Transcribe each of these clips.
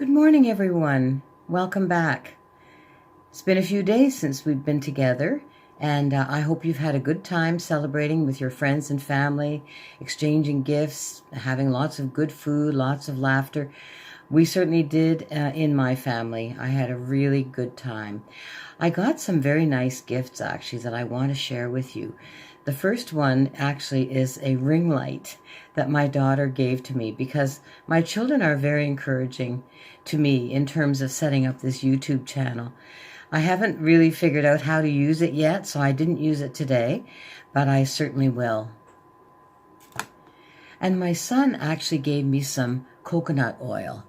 Good morning, everyone. Welcome back. It's been a few days since we've been together, and I hope you've had a good time celebrating with your friends and family, exchanging gifts, having lots of good food, lots of laughter. We certainly did in my family. I had a really good time. I got some very nice gifts, actually, that I want to share with you. The first one actually is a ring light that my daughter gave to me because my children are very encouraging to me in terms of setting up this YouTube channel. I haven't really figured out how to use it yet, so I didn't use it today, but I certainly will. And my son actually gave me some coconut oil.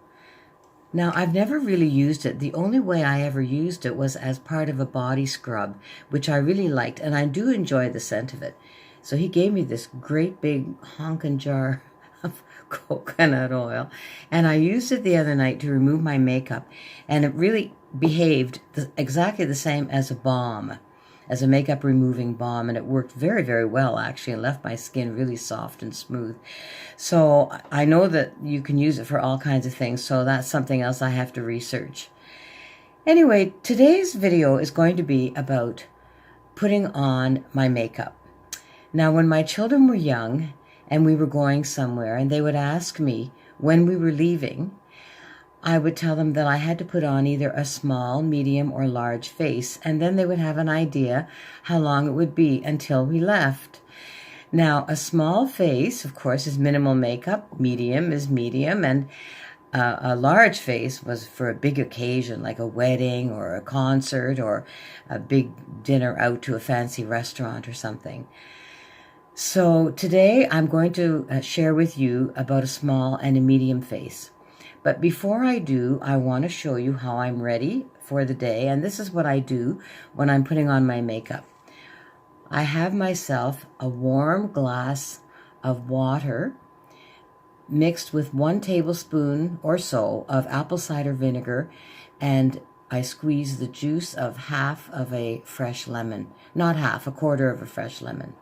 Now, I've never really used it. The only way I ever used it was as part of a body scrub, which I really liked, and I do enjoy the scent of it. So he gave me this great big honkin' jar of coconut oil, and I used it the other night to remove my makeup, and it really behaved exactly the same as a balm, as a makeup removing balm, and it worked very, very well, actually, and left my skin really soft and smooth. So I know that you can use it for all kinds of things, so that's something else I have to research. Anyway, today's video is going to be about putting on my makeup. Now, when my children were young and we were going somewhere and they would ask me when we were leaving, I would tell them that I had to put on either a small, medium, or large face, and then they would have an idea how long it would be until we left. Now, a small face, of course, is minimal makeup, medium is medium, and a large face was for a big occasion like a wedding or a concert or a big dinner out to a fancy restaurant or something. So today I'm going to share with you about a small and a medium face. But before I do, I want to show you how I'm ready for the day, and this is what I do when I'm putting on my makeup. I have myself a warm glass of water mixed with 1 tablespoon or so of apple cider vinegar, and I squeeze the juice of half of a fresh lemon. Not half, a quarter of a fresh lemon.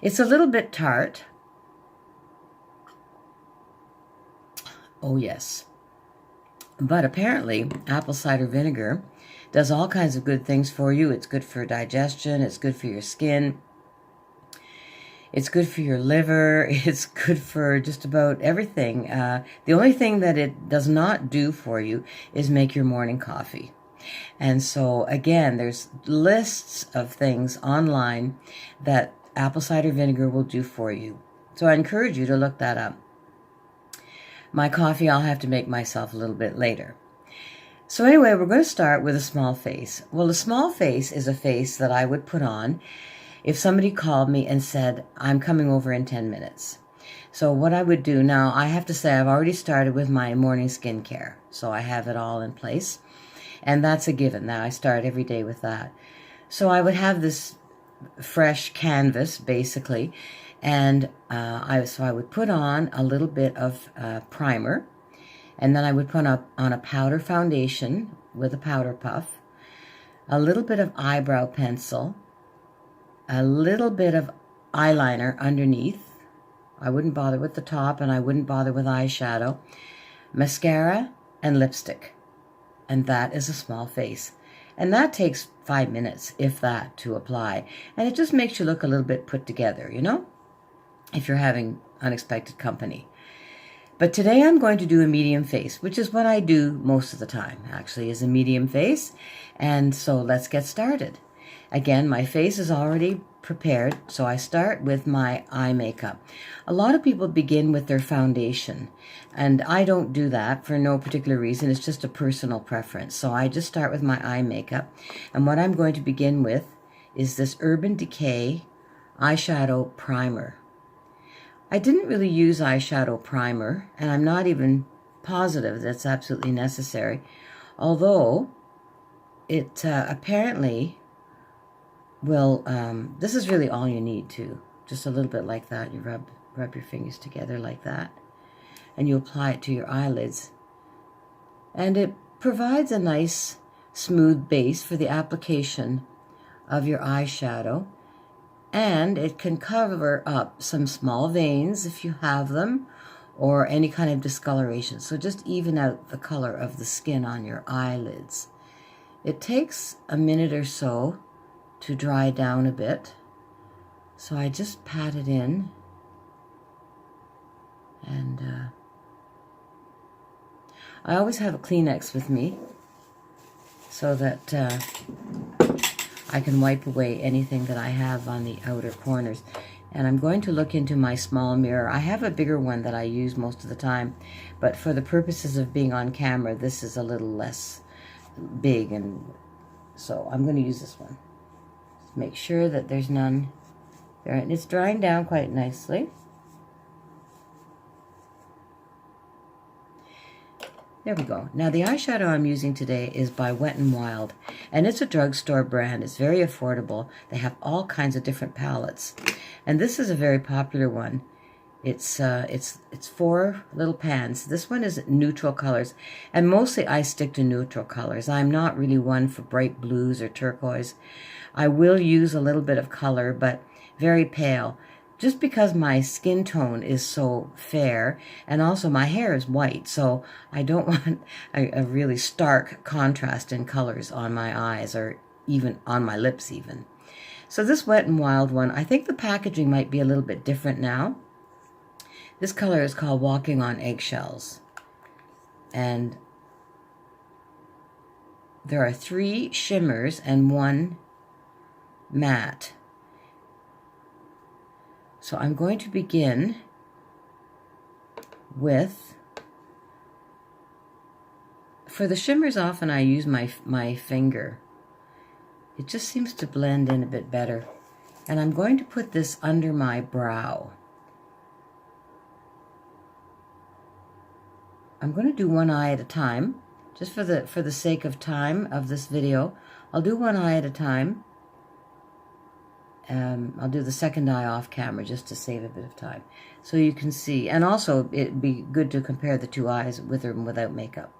It's a little bit tart. Oh yes. But apparently, apple cider vinegar does all kinds of good things for you. It's good for digestion, it's good for your skin, it's good for your liver, it's good for just about everything. The only thing that it does not do for you is make your morning coffee. And so, again, there's lists of things online that apple cider vinegar will do for you. So I encourage you to look that up. My coffee I'll have to make myself a little bit later. So anyway, we're going to start with a small face. Well, a small face is a face that I would put on if somebody called me and said, I'm coming over in 10 minutes. So what I would do now, I have to say I've already started with my morning skincare. So I have it all in place. And that's a given. Now I start every day with that. So I would have this fresh canvas, basically, and I would put on a little bit of primer, and then I would put on a powder foundation with a powder puff, a little bit of eyebrow pencil, a little bit of eyeliner underneath. I wouldn't bother with the top, and I wouldn't bother with eyeshadow, mascara, and lipstick. And that is a small face. And that takes 5 minutes, if that, to apply. And it just makes you look a little bit put together, you know, if you're having unexpected company. But today I'm going to do a medium face, which is what I do most of the time, actually, is a medium face. And so let's get started. Again, my face is already prepared, so I start with my eye makeup. A lot of people begin with their foundation, and I don't do that for no particular reason. It's just a personal preference. So I just start with my eye makeup, and what I'm going to begin with is this Urban Decay eyeshadow primer. I didn't really use eyeshadow primer, and I'm not even positive that's absolutely necessary, although it apparently will, this is really all you need too. Just a little bit like that. You rub your fingers together like that, and you apply it to your eyelids. And it provides a nice smooth base for the application of your eyeshadow, and it can cover up some small veins if you have them, or any kind of discoloration. So just even out the color of the skin on your eyelids. It takes a minute or so to dry down a bit. So I just pat it in, and I always have a Kleenex with me so that I can wipe away anything that I have on the outer corners. And I'm going to look into my small mirror. I have a bigger one that I use most of the time, but for the purposes of being on camera, this is a little less big, and so I'm going to use this one. Just make sure that there's none there, and it's drying down quite nicely. There we go. Now the eyeshadow I'm using today is by Wet n Wild, and it's a drugstore brand. It's very affordable. They have all kinds of different palettes, and this is a very popular one. It's 4 little pans. This one is neutral colors, and mostly I stick to neutral colors. I'm not really one for bright blues or turquoise. I will use a little bit of color, but very pale, just because my skin tone is so fair, and also my hair is white, so I don't want a really stark contrast in colors on my eyes, or even on my lips even. So this Wet n Wild one, I think the packaging might be a little bit different now. This color is called Walking on Eggshells, and there are 3 shimmers and 1 matte. So I'm going to begin with, for the shimmers often I use my finger. It just seems to blend in a bit better. And I'm going to put this under my brow. I'm going to do one eye at a time, just for the sake of time of this video. I'll do one eye at a time. I'll do the second eye off camera just to save a bit of time, so you can see. And also, it'd be good to compare the 2 eyes with or without makeup.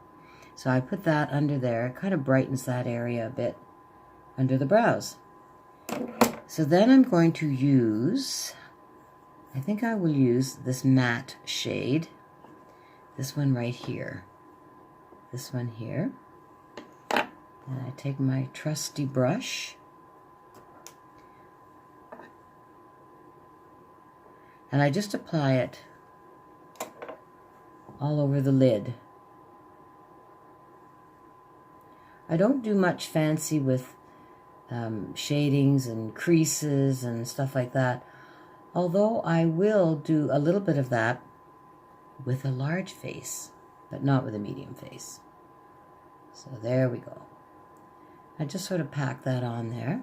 So I put that under there. It kind of brightens that area a bit under the brows. So then I'm going to use, I think I will use this matte shade. This one right here. This one here. And I take my trusty brush. And I just apply it all over the lid. I don't do much fancy with shadings and creases and stuff like that, although I will do a little bit of that with a large face, but not with a medium face. So there we go. I just sort of pack that on there.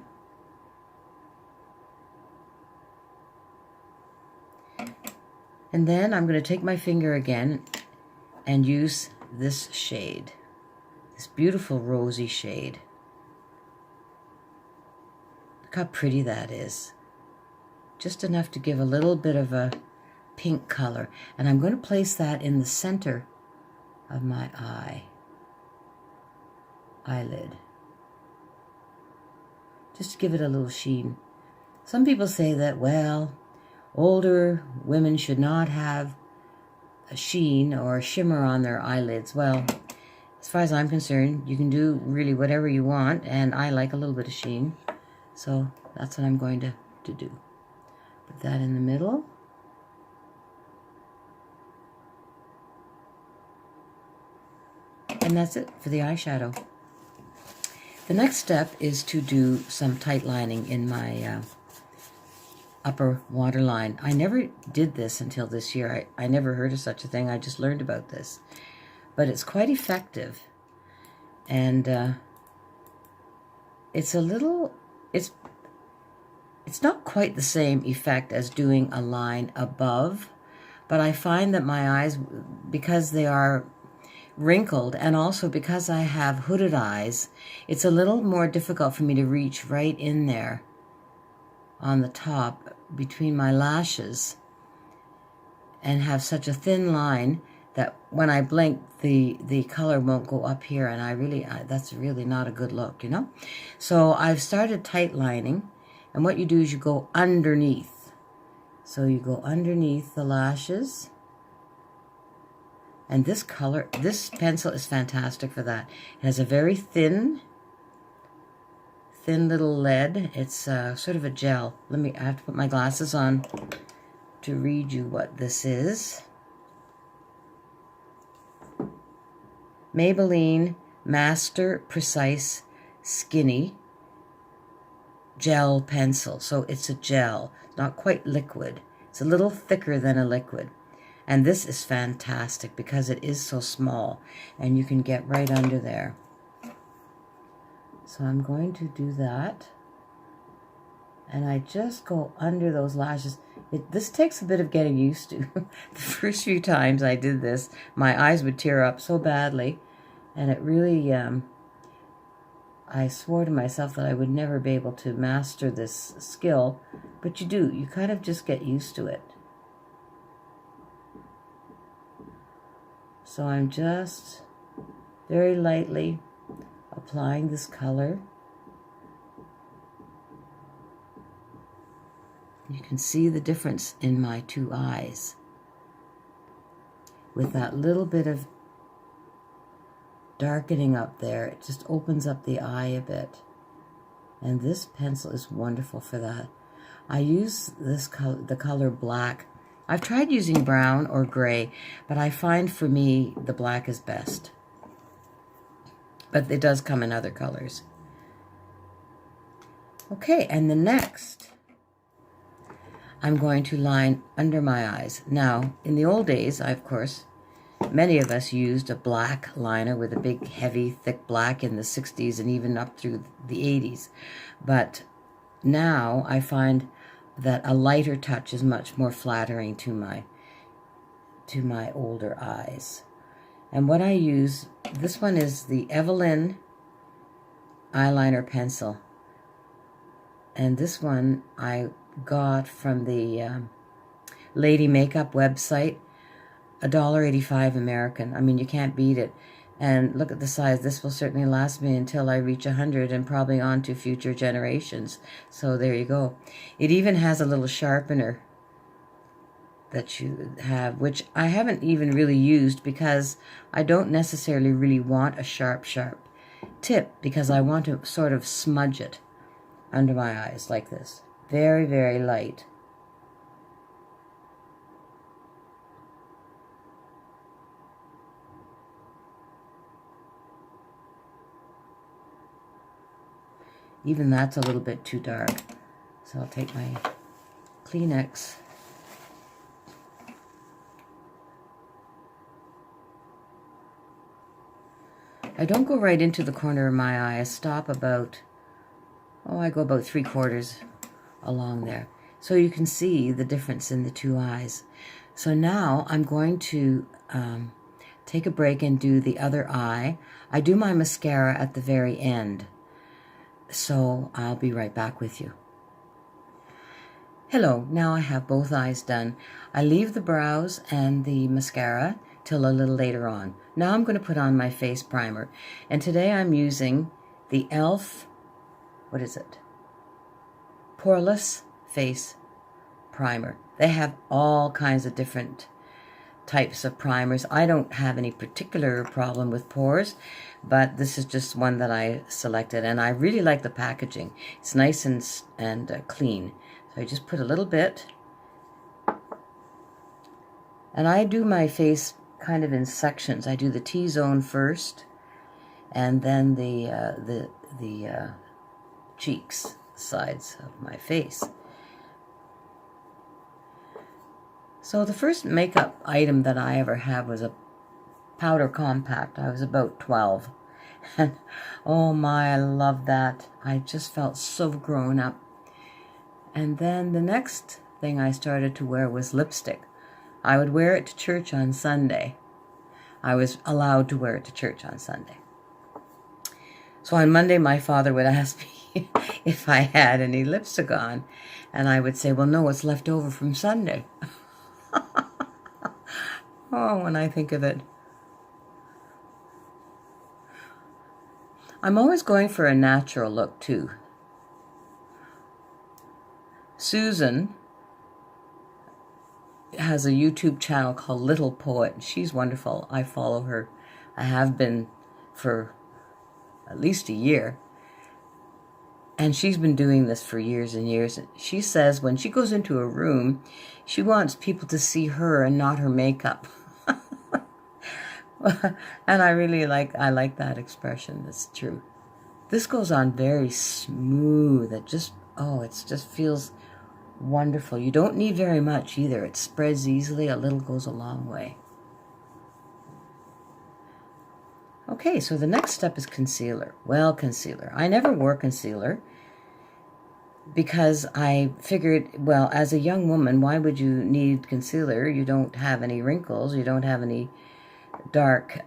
And then I'm going to take my finger again and use this shade, this beautiful rosy shade. Look how pretty that is. Just enough to give a little bit of a pink color. And I'm going to place that in the center of my eyelid. Just to give it a little sheen. Some people say that, well, older women should not have a sheen or a shimmer on their eyelids. Well, as far as I'm concerned, you can do really whatever you want, and I like a little bit of sheen. So that's what I'm going to do. Put that in the middle. And that's it for the eyeshadow. The next step is to do some tight lining in my upper waterline. I never did this until this year. I never heard of such a thing. I just learned about this. But it's quite effective. And it's a little, it's not quite the same effect as doing a line above, but I find that my eyes, because they are wrinkled, and also because I have hooded eyes, it's a little more difficult for me to reach right in there on the top between my lashes and have such a thin line that when I blink, the color won't go up here, and that's really not a good look, you know? So I've started tight lining, and what you do is you go underneath. So you go underneath the lashes, And this color, this pencil is fantastic for that. It has a very thin little lead. It's sort of a gel. I have to put my glasses on to read you what this is. Maybelline Master Precise Skinny Gel Pencil. So it's a gel, not quite liquid. It's a little thicker than a liquid. And this is fantastic because it is so small and you can get right under there. So I'm going to do that. And I just go under those lashes. This takes a bit of getting used to. The first few times I did this, my eyes would tear up so badly. And it really, I swore to myself that I would never be able to master this skill. But you do. You kind of just get used to it. So I'm just very lightly applying this color. You can see the difference in my two eyes with that little bit of darkening up there. It just opens up the eye a bit. And this pencil is wonderful for that. I use this color, the color black. I've tried using brown or gray, but I find for me the black is best. But it does come in other colors. Okay, and the next, I'm going to line under my eyes. Now, in the old days, of course, many of us used a black liner with a big, heavy, thick black in the 60s and even up through the 80s. But now I find that a lighter touch is much more flattering to my older eyes. And what I use, this one is the Evelyn eyeliner pencil. And this one I got from the Lady Makeup website, $1.85 American. I mean, you can't beat it. And look at the size. This will certainly last me until I reach 100 and probably on to future generations. So there you go. It even has a little sharpener that you have, which I haven't even really used because I don't necessarily really want a sharp tip, because I want to sort of smudge it under my eyes like this. Very, very light. Even that's a little bit too dark. So I'll take my Kleenex. I don't go right into the corner of my eye. I stop about, I go about 3/4 along there. So you can see the difference in the two eyes. So now I'm going to take a break and do the other eye. I do my mascara at the very end. So I'll be right back with you. Hello, now I have both eyes done. I leave the brows and the mascara till a little later on. Now I'm going to put on my face primer. And today I'm using the e.l.f., what is it? Poreless Face Primer. They have all kinds of different types of primers. I don't have any particular problem with pores, but this is just one that I selected, and I really like the packaging. It's nice and clean. So I just put a little bit, and I do my face kind of in sections. I do the T-zone first, and then the cheeks, sides of my face. So the first makeup item that I ever had was a powder compact. I was about 12. And oh my, I love that. I just felt so grown up. And then the next thing I started to wear was lipstick. I would wear it to church on Sunday. I was allowed to wear it to church on Sunday. So on Monday, my father would ask me if I had any lipstick on. And I would say, well, no, it's left over from Sunday. Oh, when I think of it. I'm always going for a natural look, too. Susan has a YouTube channel called Little Poet. She's wonderful. I follow her. I have been for at least a year. And she's been doing this for years and years. She says when she goes into a room, she wants people to see her and not her makeup. And I like that expression. It's true. This goes on very smooth. It just feels wonderful. You don't need very much either. It spreads easily. A little goes a long way. Okay, so the next step is concealer. Well, concealer. I never wore concealer because I figured, well, as a young woman, why would you need concealer? You don't have any wrinkles. You don't have any dark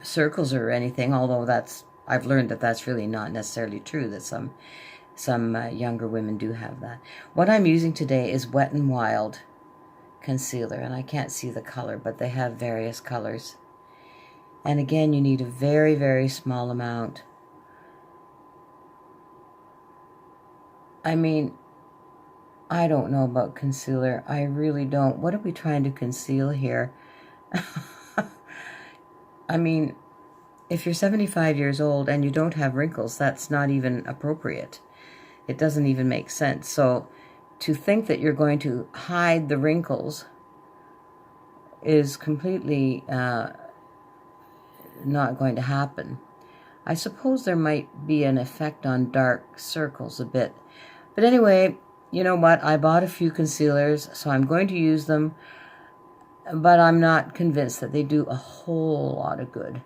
circles or anything, although I've learned that that's really not necessarily true, that some younger women do have that. What I'm using today is Wet n Wild concealer, and I can't see the color, but they have various colors. And again, you need a very, very small amount. I mean, I don't know about concealer. I really don't. What are we trying to conceal here? I mean, if you're 75 years old and you don't have wrinkles, that's not even appropriate. It doesn't even make sense. So to think that you're going to hide the wrinkles is completely not going to happen. I suppose there might be an effect on dark circles a bit. But anyway, you know what? I bought a few concealers, so I'm going to use them. But I'm not convinced that they do a whole lot of good.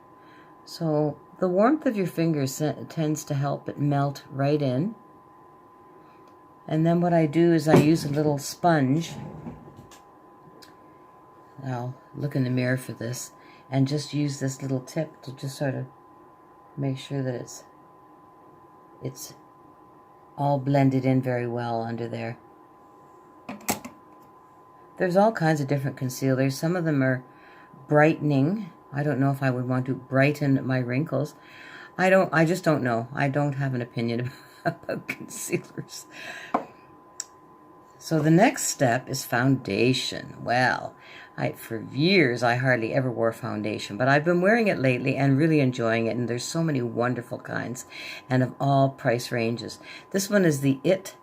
So the warmth of your fingers tends to help it melt right in. And then what I do is I use a little sponge. I'll look in the mirror for this. And just use this little tip to just sort of make sure that it's all blended in very well under there. There's all kinds of different concealers. Some of them are brightening. I don't know if I would want to brighten my wrinkles. I just don't know. I don't have an opinion about concealers. So the next step is foundation. Well, for years I hardly ever wore foundation, but I've been wearing it lately and really enjoying it, and there's so many wonderful kinds and of all price ranges. This one is the IT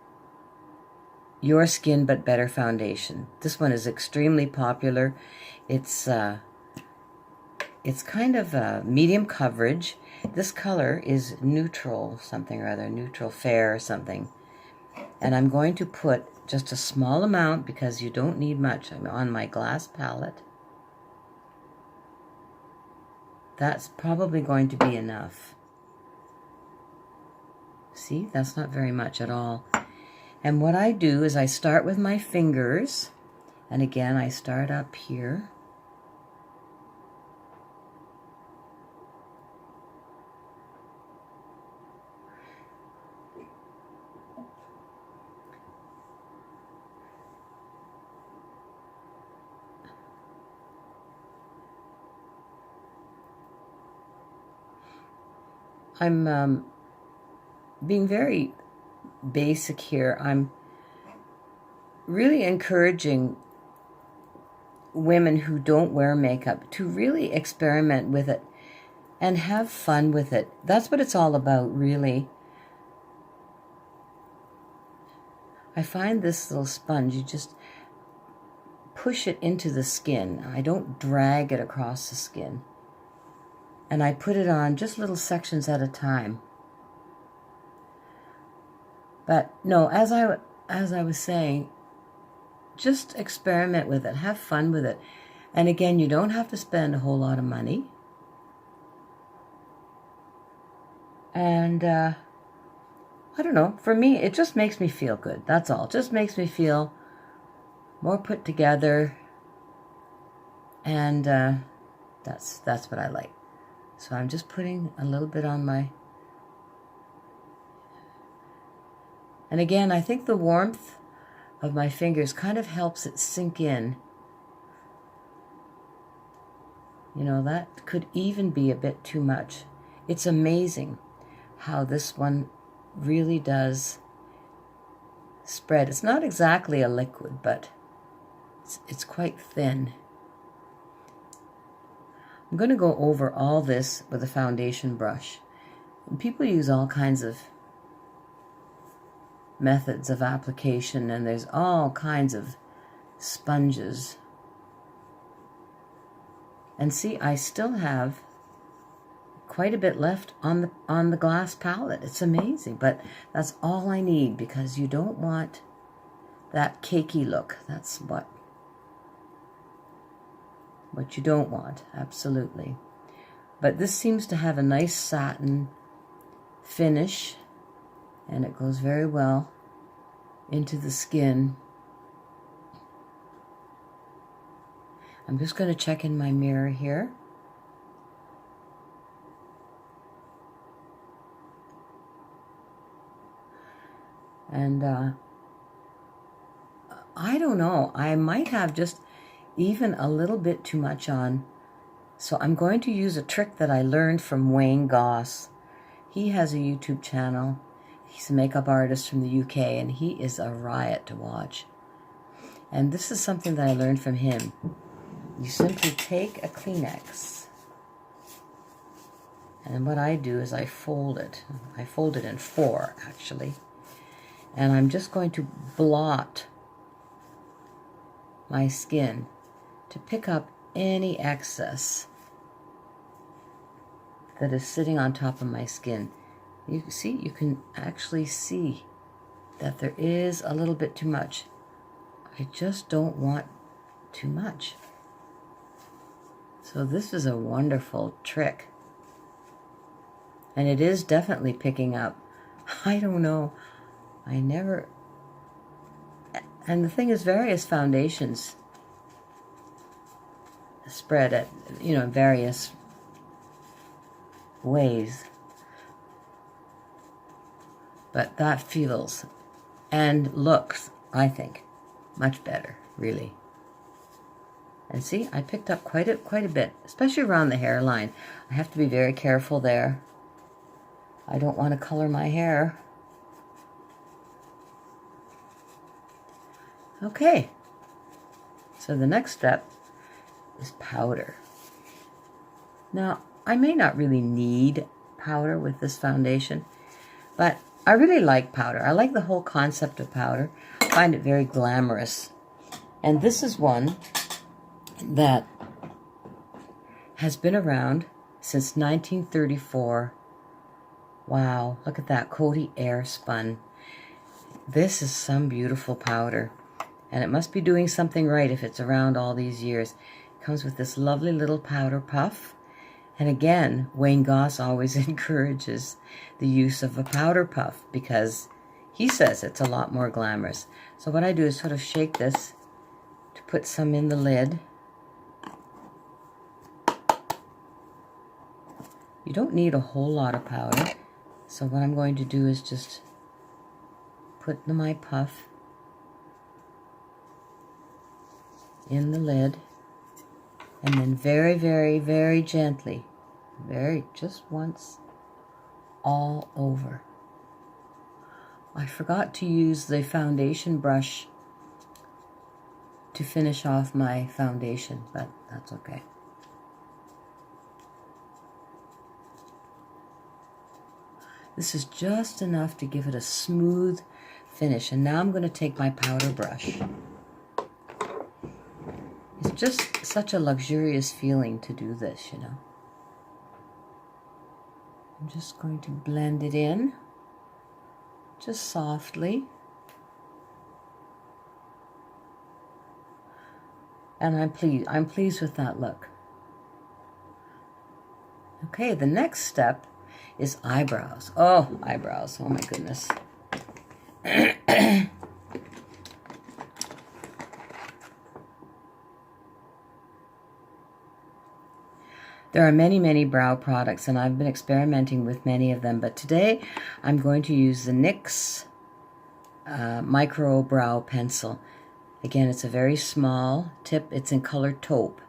Your Skin But Better foundation. This one is extremely popular. It's kind of a medium coverage. This color is neutral something or other, neutral fair or something. And I'm going to put just a small amount because you don't need much. I'm on my glass palette. That's probably going to be enough. See, that's not very much at all. And what I do is I start with my fingers, and again I start up here. I'm being very basic here. I'm really encouraging women who don't wear makeup to really experiment with it and have fun with it. That's what it's all about, really. I find this little sponge, you just push it into the skin. I don't drag it across the skin. And I put it on just little sections at a time. But no, as I was saying, just experiment with it. Have fun with it. And again, you don't have to spend a whole lot of money. And I don't know. For me, it just makes me feel good. That's all. It just makes me feel more put together. And that's what I like. So I'm just putting a little bit on my... And again, I think the warmth of my fingers kind of helps it sink in. You know, that could even be a bit too much. It's amazing how this one really does spread. It's not exactly a liquid, but It's quite thin. I'm going to go over all this with a foundation brush. And people use all kinds of methods of application, and there's all kinds of sponges. And see, I still have quite a bit left on the glass palette. It's amazing, but that's all I need, because you don't want that cakey look. That's what you don't want, absolutely. But this seems to have a nice satin finish, and it goes very well into the skin. I'm just going to check in my mirror here. And I don't know, I might have just even a little bit too much on. So I'm going to use a trick that I learned from Wayne Goss. He has a YouTube channel. He's a makeup artist from the UK, and he is a riot to watch. And this is something that I learned from him. You simply take a Kleenex, and what I do is I fold it. I fold it in 4, actually. And I'm just going to blot my skin to pick up any excess that is sitting on top of my skin. You see, you can actually see that there is a little bit too much. I just don't want too much. So this is a wonderful trick. And it is definitely picking up. I don't know. I never... And the thing is, various foundations spread at, various ways. But that feels and looks, I think, much better, really. And see, I picked up quite a bit, especially around the hairline. I have to be very careful there. I don't want to color my hair. Okay, so the next step is powder. Now, I may not really need powder with this foundation, but I really like powder. I like the whole concept of powder. I find it very glamorous. And this is one that has been around since 1934. Wow, look at that, Coty Airspun. This is some beautiful powder. And it must be doing something right if it's around all these years. It comes with this lovely little powder puff. And again, Wayne Goss always encourages the use of a powder puff because he says it's a lot more glamorous. So what I do is sort of shake this to put some in the lid. You don't need a whole lot of powder. So what I'm going to do is just put my puff in the lid, and then very, very, very gently, just once, all over. I forgot to use the foundation brush to finish off my foundation, but that's okay. This is just enough to give it a smooth finish. And now I'm going to take my powder brush. It's just such a luxurious feeling to do this, I'm just going to blend it in, just softly. And I'm pleased with that look. Okay, the next step is eyebrows. Oh, eyebrows. Oh my goodness. There are many, many brow products, and I've been experimenting with many of them, but today I'm going to use the NYX Micro Brow Pencil. Again, it's a very small tip. It's in color taupe,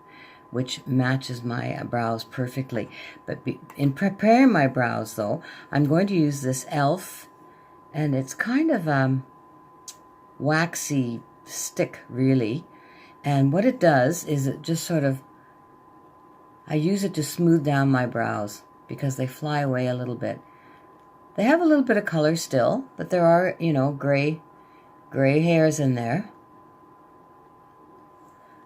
which matches my brows perfectly. But in preparing my brows, though, I'm going to use this e.l.f., and it's kind of waxy stick, really. And what it does is it just sort of, I use it to smooth down my brows because they fly away a little bit. They have a little bit of color still, but there are, you know, gray hairs in there.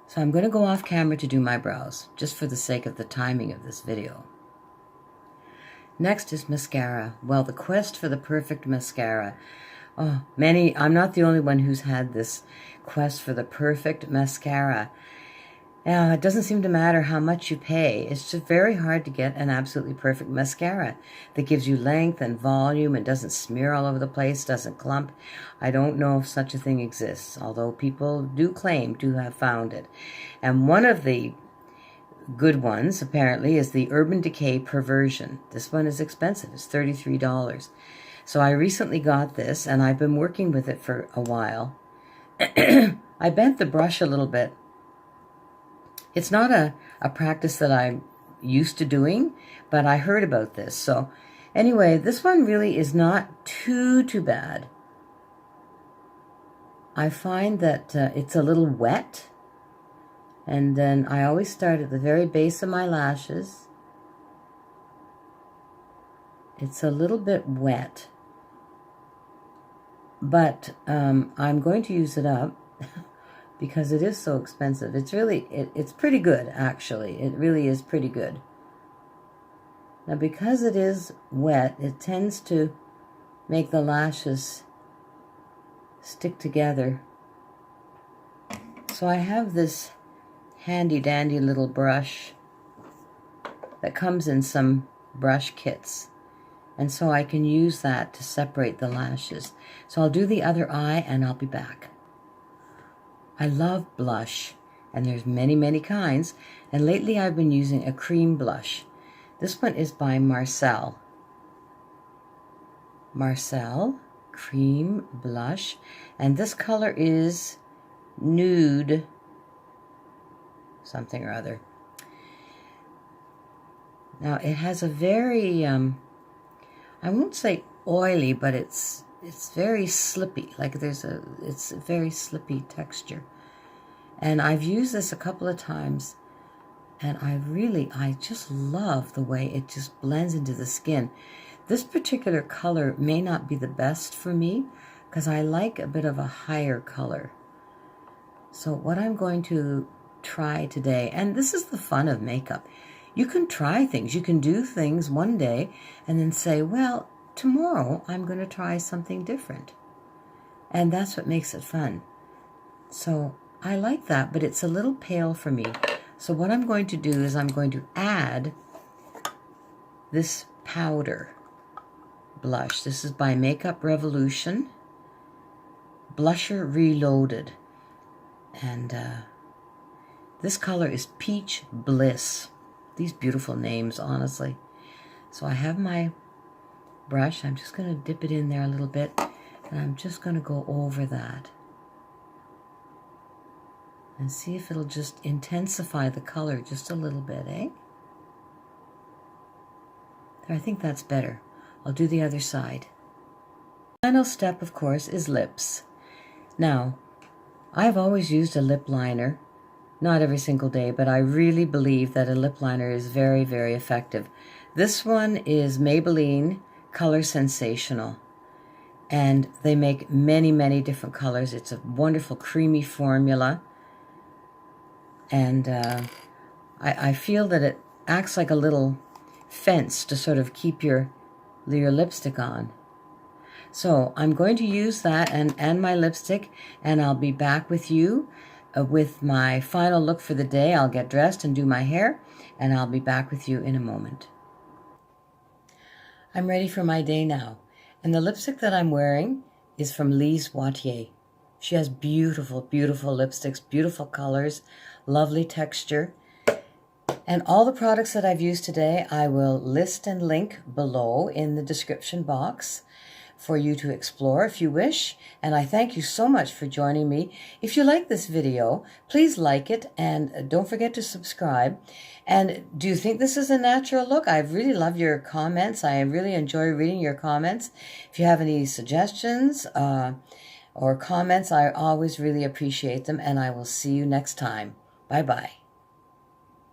So I'm going to go off camera to do my brows, just for the sake of the timing of this video. Next is mascara. Well, the quest for the perfect mascara. Oh, I'm not the only one who's had this quest for the perfect mascara. Now, it doesn't seem to matter how much you pay. It's just very hard to get an absolutely perfect mascara that gives you length and volume and doesn't smear all over the place, doesn't clump. I don't know if such a thing exists, although people do claim to have found it. And one of the good ones, apparently, is the Urban Decay Perversion. This one is expensive. It's $33. So I recently got this, and I've been working with it for a while. I bent the brush a little bit. It's not a practice that I'm used to doing, but I heard about this. So anyway, this one really is not too bad. I find that it's a little wet. And then I always start at the very base of my lashes. It's a little bit wet. But I'm going to use it up because it is so expensive. It's really, it's pretty good, actually. It really is pretty good. Now, because it is wet, it tends to make the lashes stick together. So I have this handy-dandy little brush that comes in some brush kits. And so I can use that to separate the lashes. So I'll do the other eye and I'll be back. I love blush, and there's many kinds, and lately I've been using a cream blush. This one is by Marcel. Marcel Cream Blush, and this color is Nude something or other. Now it has a very, I won't say oily, but it's very slippy. Like it's a very slippy texture. And I've used this a couple of times, and I just love the way it just blends into the skin. This particular color may not be the best for me because I like a bit of a higher color. So what I'm going to try today, and this is the fun of makeup. You can try things. You can do things one day and then say, well, tomorrow I'm going to try something different. And that's what makes it fun. So I like that, but it's a little pale for me. So what I'm going to do is I'm going to add this powder blush. This is by Makeup Revolution. Blusher Reloaded. And this color is Peach Bliss. These beautiful names, honestly. So I have my brush. I'm just going to dip it in there a little bit, and I'm just going to go over that and see if it'll just intensify the color just a little bit, eh? There, I think that's better. I'll do the other side. Final step, of course, is lips. Now, I've always used a lip liner. Not every single day, but I really believe that a lip liner is very effective. This one is Maybelline Color Sensational. And they make many different colors. It's a wonderful creamy formula. And I feel that it acts like a little fence to sort of keep your lipstick on. So I'm going to use that and my lipstick, and I'll be back with you with my final look for the day. I'll get dressed and do my hair, and I'll be back with you in a moment. I'm ready for my day now, and the lipstick that I'm wearing is from Lise Watier. She has beautiful lipsticks, beautiful colors, lovely texture. And all the products that I've used today, I will list and link below in the description box for you to explore if you wish. And I thank you so much for joining me. If you like this video, please like it, and don't forget to subscribe. And do you think this is a natural look? I really love your comments. I really enjoy reading your comments. If you have any suggestions, or comments. I always really appreciate them, and I will see you next time. Bye-bye.